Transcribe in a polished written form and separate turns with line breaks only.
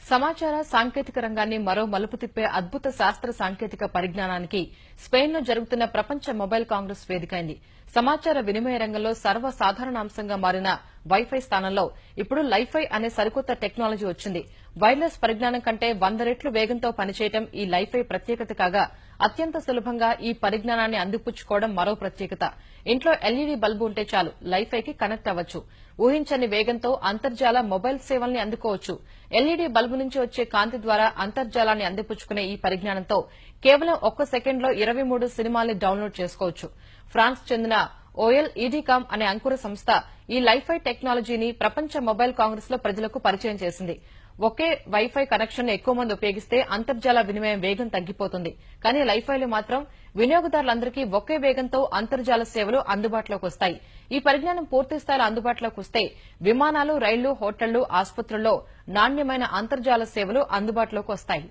సమాచార సాంకేతిక రంగాన్ని మరో మలుపు తిప్పే అద్భుత శాస్త్ర సాంకేతిక పరిజ్ఞానానికి స్పెయిన్లో జరుగుతున్న ప్రపంచ మొబైల్ కాంగ్రెస్ వేదికైంది. సమాచార వినిమయ రంగంలో సర్వసాధారణాంశంగా మారిన వైఫై స్థానంలో ఇప్పుడు లైఫై అనే సరికొత్త టెక్నాలజీ వచ్చింది. వైర్లెస్ పరిజ్ఞానం కంటే 100 రెట్లు వేగంతో పనిచేయడం ఈ లైఫై ప్రత్యేకత కాగా, అత్యంత సులభంగా ఈ పరిజ్ఞానాన్ని అందిపుచ్చుకోవడం మరో ప్రత్యేకత. ఇంట్లో ఎల్ఈడీ బల్బు ఉంటే చాలు లైఫైకి కనెక్ట్ అవ్వచ్చు. ఊహించని వేగంతో అంతర్జాల మొబైల్ సేవల్ని అందుకోవచ్చు. ఎల్ఈడీ బల్బు నుంచి వచ్చే కాంతి ద్వారా అంతర్జాలాన్ని అందిపుచ్చుకునే ఈ పరిజ్ఞానంతో కేవలం 1 సెకండ్లో 23 సినిమాల్ని డౌన్లోడ్ చేసుకోవచ్చు. ఫ్రాన్స్ చెందిన OLEDCom అనే అంకుర సంస్థ ఈ లైఫై టెక్నాలజీని ప్రపంచ మొబైల్ కాంగ్రెస్ లో ప్రజలకు పరిచయం చేసింది. ఒకే వైఫై కనెక్షన్ ను ఎక్కువ మంది ఉపయోగిస్తే అంతర్జాల వినిమయం వేగం తగ్గిపోతుంది. కానీ లైఫైలో మాత్రం వినియోగదారులందరికీ ఒకే వేగంతో అంతర్జాల సేవలు అందుబాటులోకి వస్తాయి. ఈ పరిజ్ఞానం పూర్తిస్థాయిలో అందుబాటులోకి వస్తే విమానాలు, రైళ్లు, హోటళ్లు, ఆసుపత్రుల్లో నాణ్యమైన అంతర్జాల సేవలు అందుబాటులోకి వస్తాయి.